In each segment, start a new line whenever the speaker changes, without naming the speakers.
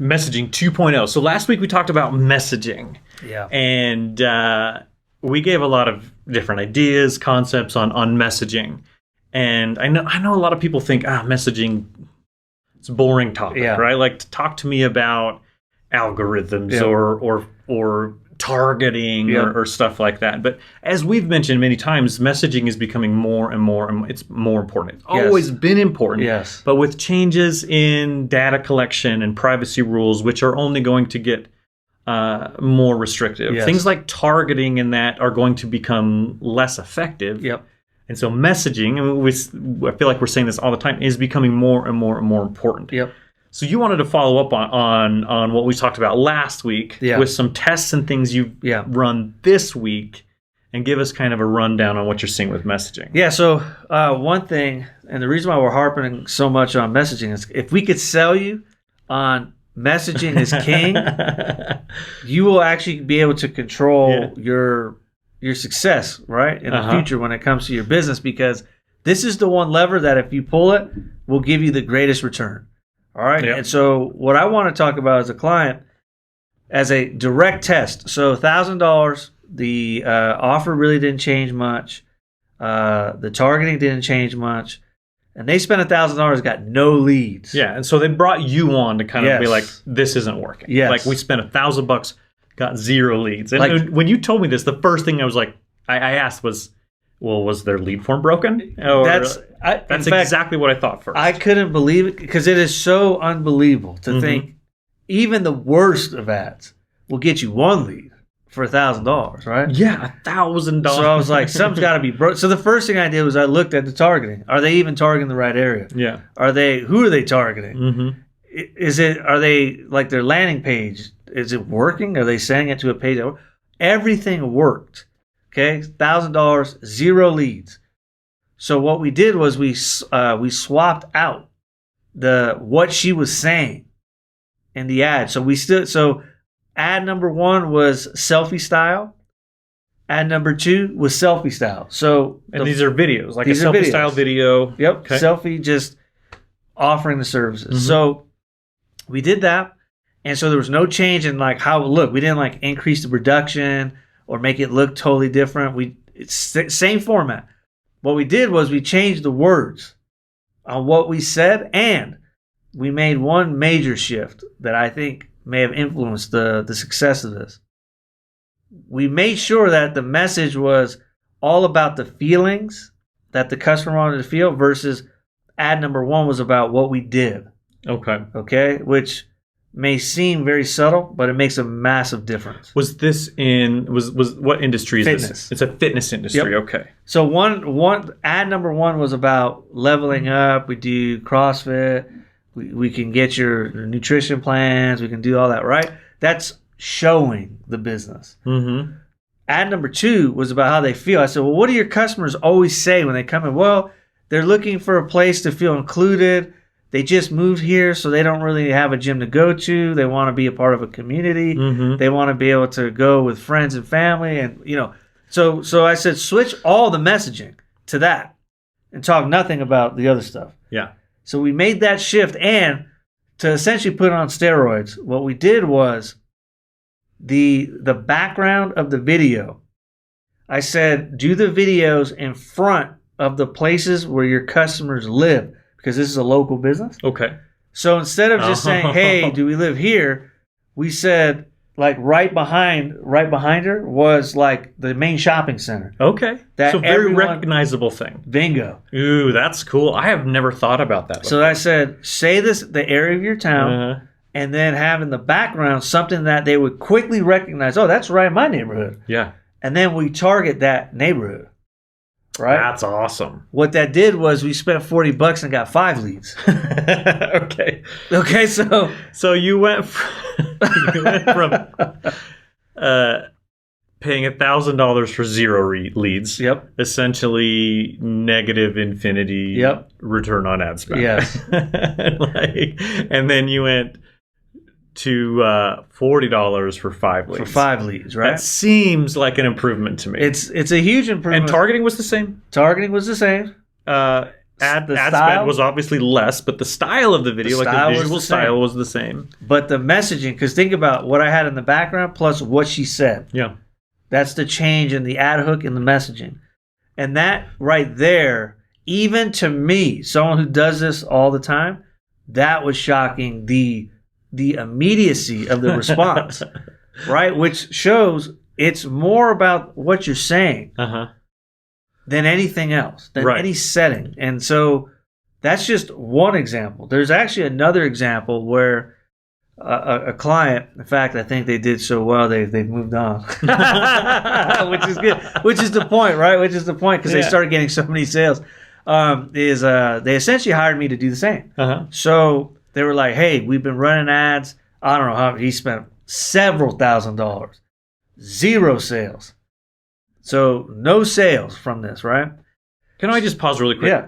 Messaging 2.0. So last week we talked about messaging.
Yeah.
And we gave a lot of different ideas, concepts on messaging. And I know a lot of people think, messaging, it's a boring topic, right? Like, talk to me about algorithms or targeting or stuff like that. But as we've mentioned many times, messaging is becoming more and more, it's more important. It's always been important.
Yes.
But with changes in data collection and privacy rules, which are only going to get more restrictive, things like targeting and that are going to become less effective.
Yep.
And so messaging, I feel like we're saying this all the time, is becoming more and more and more important.
Yep.
So you wanted to follow up on what we talked about last week with some tests and things you've run this week, and give us kind of a rundown on what you're seeing with messaging.
Yeah, so one thing, and the reason why we're harping so much on messaging is if we could sell you on messaging is king, you will actually be able to control your success, right, in the future when it comes to your business, because this is the one lever that if you pull it, will give you the greatest return. All right. Yep. And so what I want to talk about as a client, as a direct test. So $1,000, the offer really didn't change much. The targeting didn't change much. And they spent $1,000, got no leads.
Yeah. And so they brought you on to kind of be like, this isn't working.
Yes.
Like, we spent $1,000, got 0 leads. And when you told me this, the first thing I was like, I asked was, well, was their lead form broken? Or, that's exactly what I thought first.
I couldn't believe it, because it is so unbelievable to think even the worst of ads will get you 1 lead for $1,000, right?
Yeah, $1,000.
So I was like, something's got to be broke. So the first thing I did was I looked at the targeting. Are they even targeting the right area?
Yeah.
Who are they targeting? Are they, like, their landing page, is it working? Are they sending it to a page? Everything worked. Okay, $1,000, 0 leads. So what we did was we swapped out what she was saying in the ad. So ad number 1 was selfie style. Ad number 2 was selfie style. So
these are videos, like a selfie style video.
Yep, okay. Selfie, just offering the services. So we did that, and so there was no change in like how it looked. We didn't like increase the production or make it look totally different. It's same format. What we did was we changed the words on what we said, and we made one major shift that I think may have influenced the success of this. We made sure that the message was all about the feelings that the customer wanted to feel, versus ad number 1 was about what we did. Okay, which may seem very subtle, but it makes a massive difference.
Was this was what industry is
fitness.
This? It's a fitness industry. Yep. Okay.
So one ad number 1 was about leveling up. We do CrossFit. We can get your nutrition plans. We can do all that, right? That's showing the business. Ad number 2 was about how they feel. I said, well, what do your customers always say when they come in? Well, they're looking for a place to feel included. They just moved here, so they don't really have a gym to go to. They want to be a part of a community. They want to be able to go with friends and family, and So I said, switch all the messaging to that, and talk nothing about the other stuff.
Yeah.
So we made that shift, and to essentially put it on steroids, what we did was the background of the video. I said, do the videos in front of the places where your customers live, because this is a local business.
Okay.
So instead of just saying, hey, do we live here? We said, like, right behind her was like the main shopping center.
Okay. So very recognizable thing.
Bingo.
Ooh, that's cool. I have never thought about that before.
So I said, say the area of your town, and then have in the background something that they would quickly recognize. Oh, that's right in my neighborhood.
Yeah. And
then we target that neighborhood. Right?
That's awesome.
What that did was we spent $40 and got 5 leads.
Okay.
Okay, so
you went from paying $1,000 for 0 leads.
Yep.
Essentially negative infinity. Return on ad spend.
Yes.
And then you went to $40 for 5 leads.
For 5 leads, right?
That seems like an improvement to me.
It's a huge improvement.
And targeting was the same?
Targeting was the same.
ad
style
spend was obviously less, but the style of the video,
The
like
style
the
was
visual
the same.
style, was the same.
But the messaging, because think about what I had in the background plus what she said.
Yeah.
That's the change in the ad hook and the messaging. And that right there, even to me, someone who does this all the time, that was shocking. The immediacy of the response, right? Which shows it's more about what you're saying than anything else, than any setting. And so that's just one example. There's actually another example where a client, in fact, I think they did so well, they've moved on, which is good. Which is the point, right? Which is the point, because they started getting so many sales. They essentially hired me to do the same. So they were like, "Hey, we've been running ads. I don't know how he spent several $1,000s, 0 sales. So no sales from this, right?"
Can I just pause really quick?
Yeah.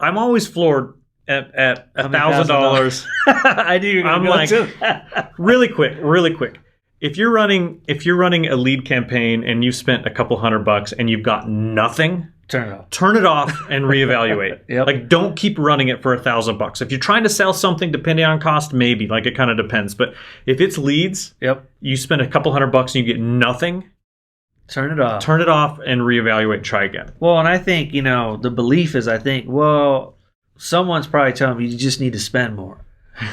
I'm always floored at $1,000.
I knew you were
I'm
going
like,
to.
really quick. If you're running a lead campaign and you spent a couple $100 and you've got nothing, turn it off and reevaluate. Like, don't keep running it for $1,000. If you're trying to sell something, depending on cost, maybe. Like, it kind of depends. But if it's leads, you spend a couple $100 and you get nothing.
Turn it off.
Turn it off and reevaluate and try again.
Well, and I think, the belief is, someone's probably telling me you just need to spend more.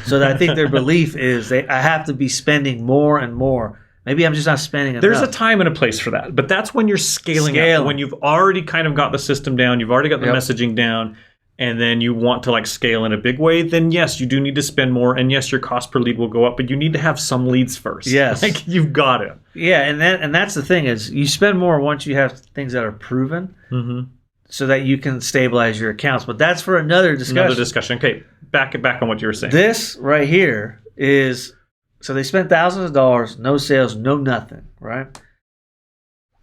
So I think their belief is I have to be spending more and more. Maybe I'm just not spending enough.
There's a time and a place for that. But that's when you're scaling up. When you've already kind of got the system down, you've already got the messaging down, and then you want to like scale in a big way, then yes, you do need to spend more. And yes, your cost per lead will go up, but you need to have some leads first.
Yes.
Like, you've got it.
Yeah, and that's the thing is you spend more once you have things that are proven. So that you can stabilize your accounts. But that's for another discussion.
Okay, back on what you were saying.
This right here is, so they spent thousands of dollars, no sales, no nothing, right?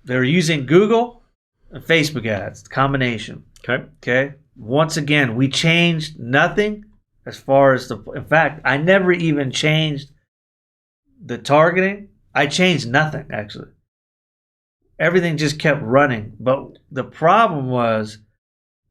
They're using Google and Facebook ads, combination. Okay. Once again, we changed nothing as far as in fact, I never even changed the targeting. I changed nothing, actually. Everything just kept running. But the problem was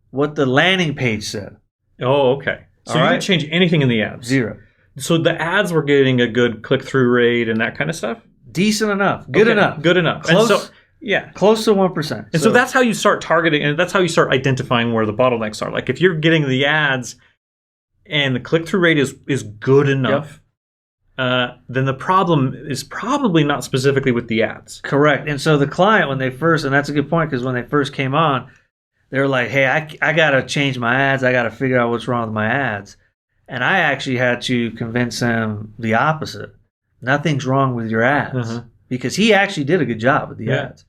what the landing page said.
Oh, okay. So you didn't change anything in the ads?
0.
So the ads were getting a good click-through rate and that kind of stuff?
Decent enough. Good enough.
Good enough.
Close,
and so,
close to 1%.
And so that's how you start targeting, and that's how you start identifying where the bottlenecks are. Like, if you're getting the ads and the click-through rate is good enough, then the problem is probably not specifically with the ads.
Correct. And so the client, when they first, and that's a good point, because when they first came on, they were like, "Hey, I got to change my ads. I got to figure out what's wrong with my ads." And I actually had to convince him the opposite. Nothing's wrong with your ads. Because he actually did a good job with the ads.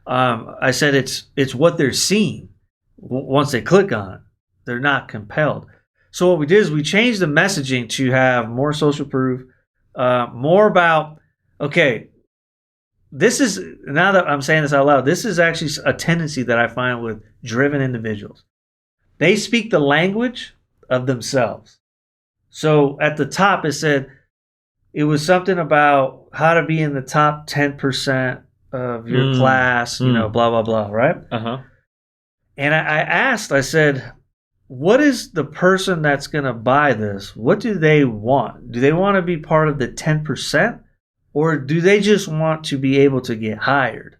I said it's what they're seeing once they click on it. They're not compelled. So what we did is we changed the messaging to have more social proof, more about, okay, this is, now that I'm saying this out loud, this is actually a tendency that I find with driven individuals. They speak the language of themselves. So at the top it said, it was something about how to be in the top 10% of your class, blah, blah, blah, right? And I asked, I said, what is the person that's going to buy this? What do they want? Do they want to be part of the 10%? Or do they just want to be able to get hired?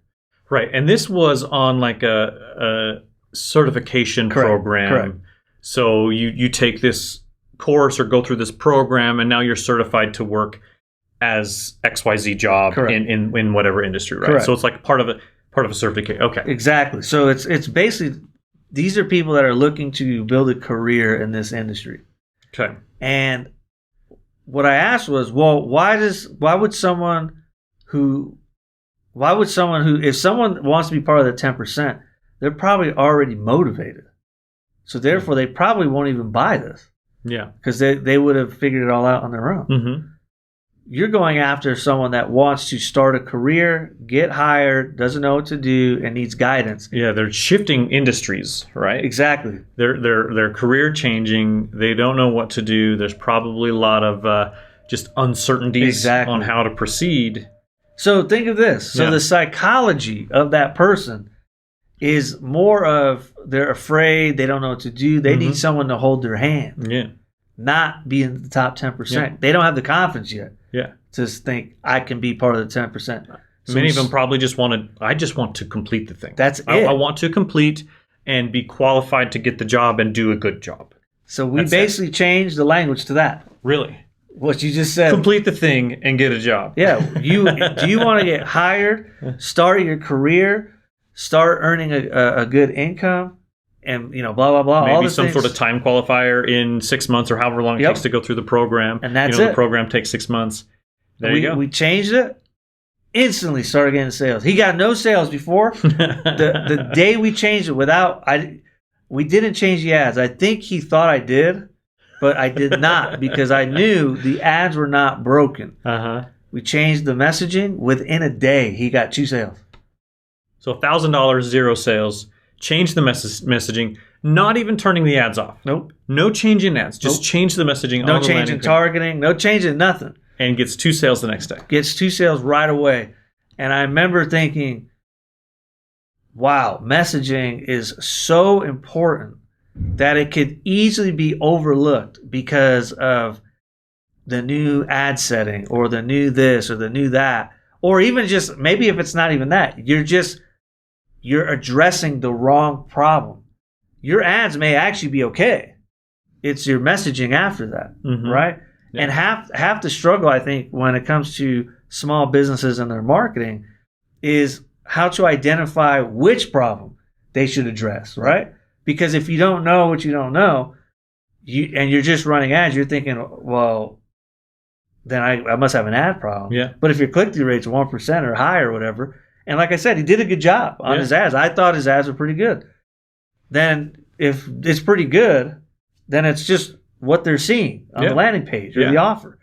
Right. And this was on like a certification program.
Correct.
So you take this course or go through this program, and now you're certified to work as XYZ job in whatever industry, right?
Correct.
So it's like part of a certificate. Okay.
Exactly. So it's basically, these are people that are looking to build a career in this industry.
Okay.
And what I asked was, well, why would someone who, if someone wants to be part of the 10%, they're probably already motivated. So therefore, they probably won't even buy this.
Yeah.
Because they would have figured it all out on their own. You're going after someone that wants to start a career, get hired, doesn't know what to do, and needs guidance.
Yeah, they're shifting industries, right?
Exactly.
They're career changing. They don't know what to do. There's probably a lot of just uncertainties on how to proceed.
So think of this. So the psychology of that person is more of they're afraid, they don't know what to do. They need someone to hold their hand.
Yeah.
Not be in the top 10%.
Yeah.
They don't have the confidence yet.
Yeah.
To think I can be part of the 10%. So
many of them probably just I just want to complete the thing.
That's it.
I want to complete and be qualified to get the job and do a good job.
So we basically changed the language to that.
Really?
What you just said.
Complete the thing and get a job.
Yeah. Do you want to get hired, start your career, start earning a good income, and blah blah blah.
Maybe
all
some sort of time qualifier in 6 months or however long it takes to go through the program.
And that's it.
The program takes 6 months. There you go.
We changed it. Instantly started getting sales. He got no sales before. the day we changed it we didn't change the ads. I think he thought I did, but I did not because I knew the ads were not broken. We changed the messaging. Within a day, he got 2 sales.
So $1,000, 0 sales. Change the messaging. Not even turning the ads off.
Nope.
No change in ads. Just change the messaging.
No change in targeting. No change in nothing.
And gets 2 sales the next day.
Gets 2 sales right away. And I remember thinking, wow, messaging is so important that it could easily be overlooked because of the new ad setting or the new this or the new that. Or even just, maybe if it's not even that, you're addressing the wrong problem. Your ads may actually be okay. It's your messaging after that, right? Yeah. And half the struggle, I think, when it comes to small businesses and their marketing is how to identify which problem they should address, right? Because if you don't know what you don't know, and you're just running ads, you're thinking, well, then I must have an ad problem.
Yeah.
But if your click-through rate's 1% or higher or whatever, and like I said, he did a good job on his ads. I thought his ads were pretty good. Then if it's pretty good, then it's just what they're seeing on the landing page or the offer.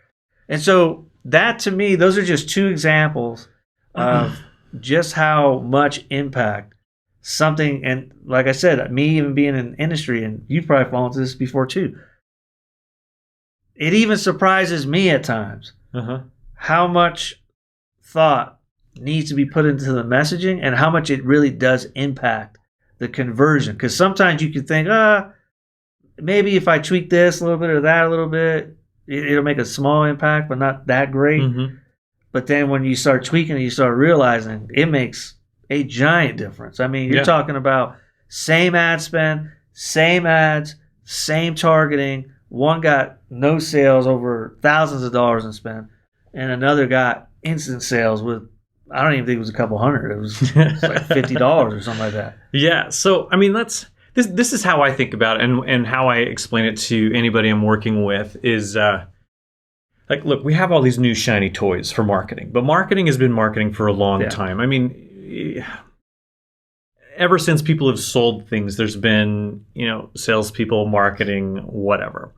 And so that, to me, those are just 2 examples of just how much impact something, and like I said, me even being in the industry, and you've probably fallen into this before too, it even surprises me at times how much thought needs to be put into the messaging and how much it really does impact the conversion. Because sometimes you can think, maybe if I tweak this a little bit or that a little bit, it'll make a small impact, but not that great. But then when you start tweaking it, you start realizing it makes a giant difference. I mean, you're talking about same ad spend, same ads, same targeting. One got no sales over thousands of dollars in spend, and another got instant sales with, I don't even think it was a couple hundred. It was like $50 or something like that.
Yeah. So, I mean, this is how I think about it, and how I explain it to anybody I'm working with is, like, look, we have all these new shiny toys for marketing, but marketing has been marketing for a long time. I mean, ever since people have sold things, there's been, salespeople, marketing, whatever.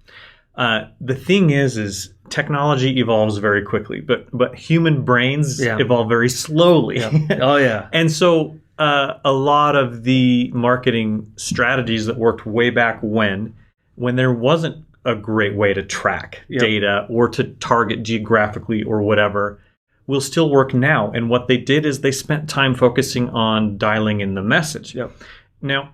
The thing is technology evolves very quickly, but human brains evolve very slowly.
Oh yeah.
And so a lot of the marketing strategies that worked way back when there wasn't a great way to track data or to target geographically or whatever, will still work now. And what they did is they spent time focusing on dialing in the message. Now,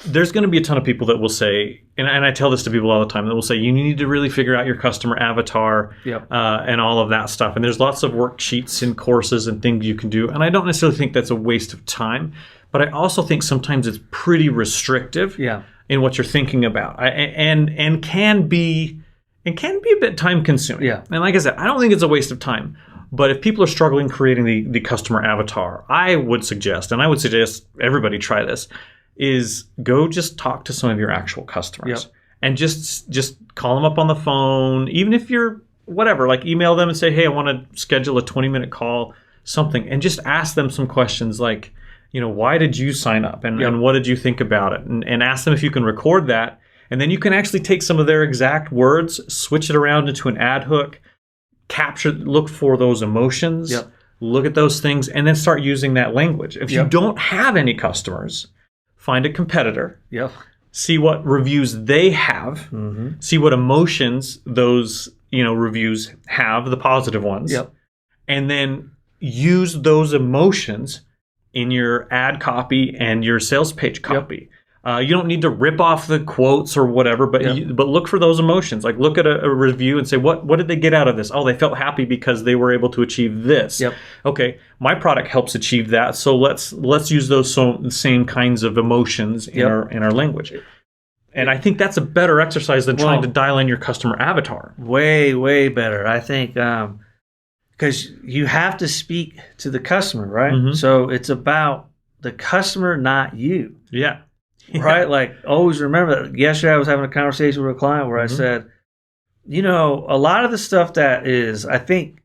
there's going to be a ton of people that will say, and I tell this to people all the time, that will say you need to really figure out your customer avatar and all of that stuff. And there's lots of worksheets and courses and things you can do. And I don't necessarily think that's a waste of time, but I also think sometimes it's pretty restrictive in what you're thinking about, and can be a bit time consuming. And like I said, I don't think it's a waste of time. But if people are struggling creating the customer avatar, I would suggest everybody try this, is go just talk to some of your actual customers and just call them up on the phone, even if you're whatever, like email them and say, hey, I want to schedule a 20-minute call, something, and just ask them some questions like, why did you sign up and what did you think about it? And ask them if you can record that. And then you can actually take some of their exact words, switch it around into an ad hook, look for those emotions, look at those things, and then start using that language. If you don't have any customers, find a competitor, see what reviews they have, see what emotions those reviews have, the positive ones, and then use those emotions in your ad copy and your sales page copy. You don't need to rip off the quotes or whatever, but but look for those emotions. Like look at a review and say, what did they get out of this? Oh, they felt happy because they were able to achieve this. Okay, my product helps achieve that, so let's use those same kinds of emotions in our language. And I think that's a better exercise than trying to dial in your customer avatar.
Way better, I think, because you have to speak to the customer, right? So it's about the customer, not you. Right? Like, always remember that. Yesterday I was having a conversation with a client where I said, a lot of the stuff that is, I think,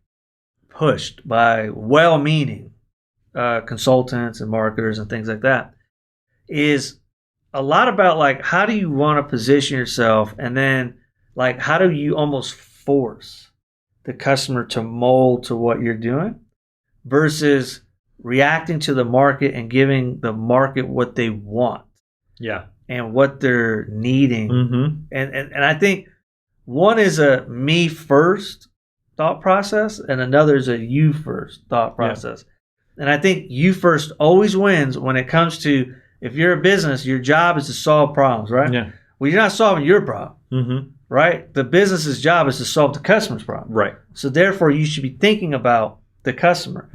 pushed by well-meaning consultants and marketers and things like that is a lot about, like, how do you want to position yourself, and then, like, how do you almost force the customer to mold to what you're doing versus reacting to the market and giving the market what they want. And what they're needing. And I think one is a me first thought process and another is a you first thought process. And I think you first always wins when it comes to, if you're a business, your job is to solve problems, right? Well, you're not solving your problem, right? The business's job is to solve the customer's problem.
Right.
So therefore, you should be thinking about the customer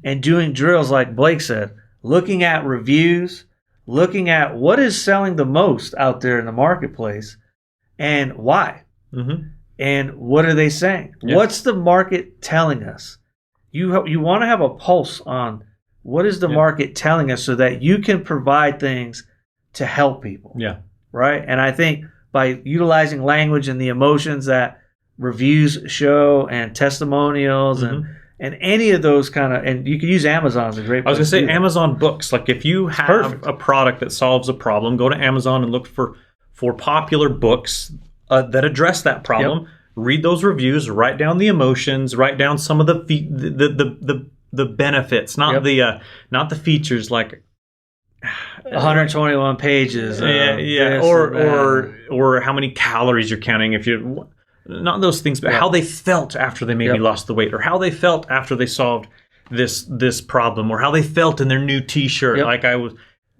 and doing drills like Blake said, looking at reviews, looking at what is selling the most out there in the marketplace and why. And what are they saying? What's the market telling us? You want to have a pulse on what is the market telling us so that you can provide things to help people. Right? And I think by utilizing language and the emotions that reviews show and testimonials and any of those kind of, and you can use Amazon as a great place.
I was going to say Amazon books. Like if you have a product that solves a problem, go to Amazon and look for popular books that address that problem. Read those reviews, write down the emotions, write down some of the benefits, not the features, like
121 pages.
Or how many calories you're counting if you're. Not those things, but how they felt after they maybe lost the weight, or how they felt after they solved this problem, or how they felt in their new T-shirt. Like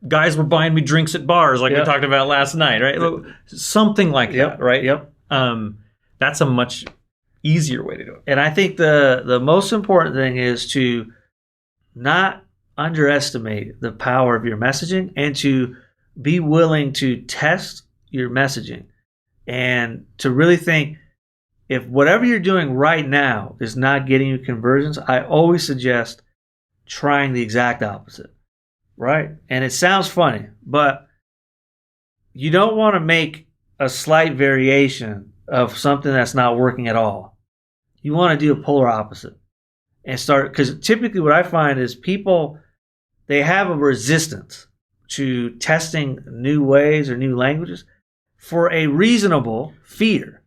guys were buying me drinks at bars, like we talked about last night, right? Something like that, right? That's a much easier way to do it.
And I think the most important thing is to not underestimate the power of your messaging and to be willing to test your messaging and to really think, if whatever you're doing right now is not getting you conversions, I always suggest trying the exact opposite, right? And it sounds funny, but you don't want to make a slight variation of something that's not working at all. You want to do a polar opposite and start, because typically what I find is people, they have a resistance to testing new ways or new languages for a reasonable fear.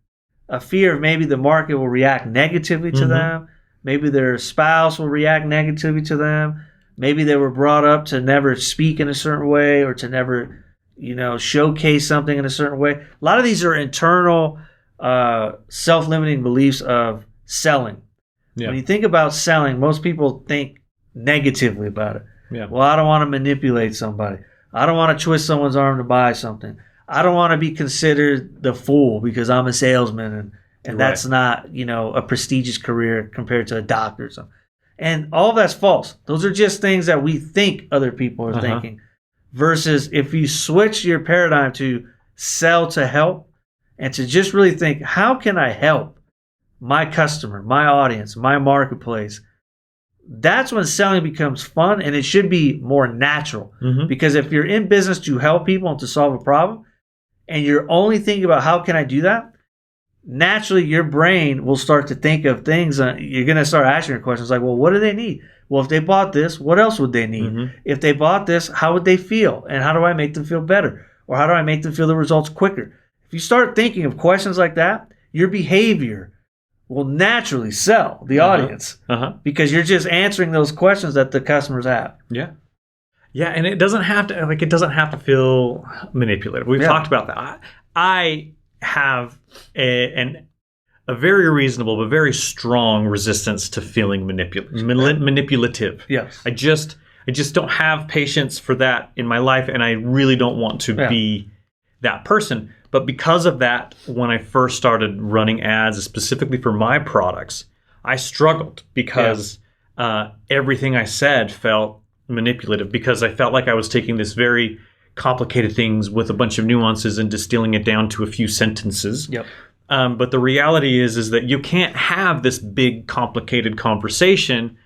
A fear of maybe the market will react negatively to them. Maybe their spouse will react negatively to them. Maybe they were brought up to never speak in a certain way or to never, showcase something in a certain way. A lot of these are internal self-limiting beliefs of selling. When you think about selling, most people think negatively about it. Well, I don't want to manipulate somebody. I don't want to twist someone's arm to buy something. I don't want to be considered the fool because I'm a salesman and that's not, a prestigious career compared to a doctor or something. And all of that's false. Those are just things that we think other people are thinking. Versus if you switch your paradigm to sell to help and to just really think, how can I help my customer, my audience, my marketplace? That's when selling becomes fun, and it should be more natural. Because if you're in business to help people and to solve a problem, and you're only thinking about how can I do that, naturally your brain will start to think of things. You're going to start asking your questions like, well, what do they need? Well, if they bought this, what else would they need? If they bought this, how would they feel? And how do I make them feel better? Or how do I make them feel the results quicker? If you start thinking of questions like that, your behavior will naturally sell the audience because you're just answering those questions that the customers have.
Yeah, and it doesn't have to feel manipulative. We've talked about that. I have a very reasonable but very strong resistance to feeling manipulative. Yes. I just don't have patience for that in my life, and I really don't want to be that person. But because of that, when I first started running ads specifically for my products, I struggled because everything I said felt manipulative, because I felt like I was taking this very complicated things with a bunch of nuances and distilling it down to a few sentences.
Yep.
But the reality is that you can't have this big complicated conversation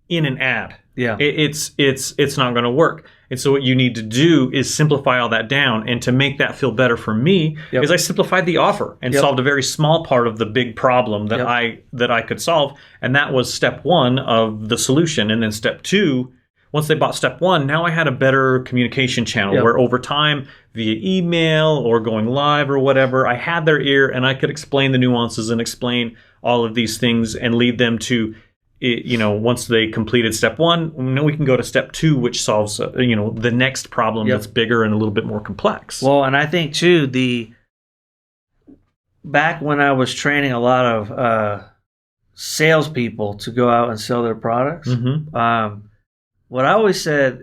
in an ad.
Yeah.
It's not going to work. And so what you need to do is simplify all that down. And to make that feel better for me is I simplified the offer and solved a very small part of the big problem that I could solve. And that was step one of the solution. And then step two, once they bought step one, now I had a better communication channel where over time, via email or going live or whatever, I had their ear and I could explain the nuances and explain all of these things and lead them to, once they completed step one, now we can go to step two, which solves, the next problem that's bigger and a little bit more complex.
Well, and I think too, back when I was training a lot of salespeople to go out and sell their products, what I always said,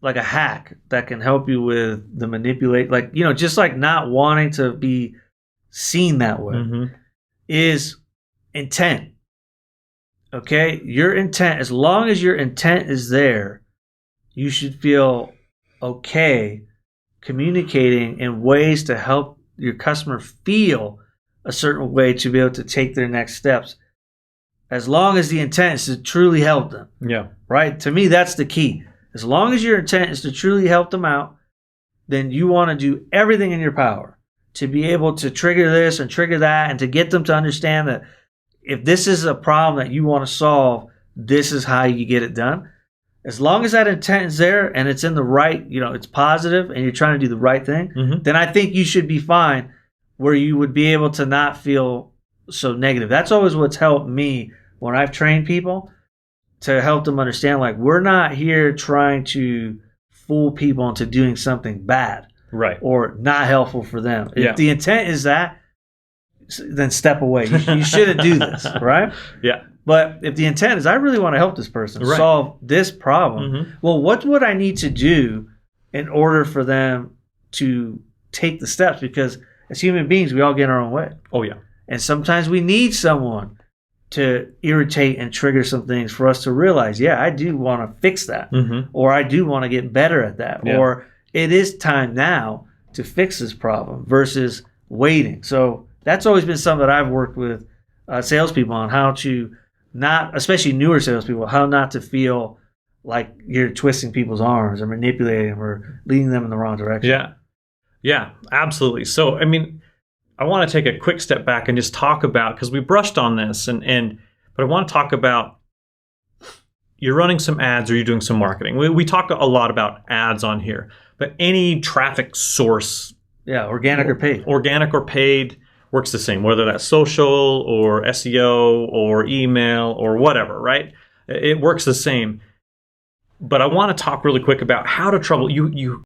like a hack that can help you with the manipulate, just like not wanting to be seen that way, is intent. Okay, your intent, as long as your intent is there, you should feel okay communicating in ways to help your customer feel a certain way to be able to take their next steps. As long as the intent is to truly help them.
Yeah.
Right? To me, that's the key. As long as your intent is to truly help them out, then you want to do everything in your power to be able to trigger this and trigger that and to get them to understand that if this is a problem that you want to solve, this is how you get it done. As long as that intent is there and it's in the right, it's positive and you're trying to do the right thing, then I think you should be fine where you would be able to not feel so negative. That's always what's helped me when I've trained people, to help them understand, like, we're not here trying to fool people into doing something bad.
Right.
Or not helpful for them. If the intent is that, then step away. You shouldn't do this, right?
Yeah.
But if the intent is, I really want to help this person solve this problem, well, what would I need to do in order for them to take the steps? Because as human beings, we all get in our own way.
Oh, yeah.
And sometimes we need someone to irritate and trigger some things for us to realize, I do want to fix that. Or I do want to get better at that.
Yeah.
Or it is time now to fix this problem versus waiting. So that's always been something that I've worked with salespeople on, how to not, especially newer salespeople, how not to feel like you're twisting people's arms or manipulating them or leading them in the wrong direction.
Yeah. Yeah, absolutely. So, I want to take a quick step back and just talk about, because we brushed on this, but I want to talk about, you're running some ads or you're doing some marketing. We talk a lot about ads on here, but any traffic source,
organic or paid,
works the same, whether that's social or SEO or email or whatever, right? It works the same. But I want to talk really quick about how to trouble you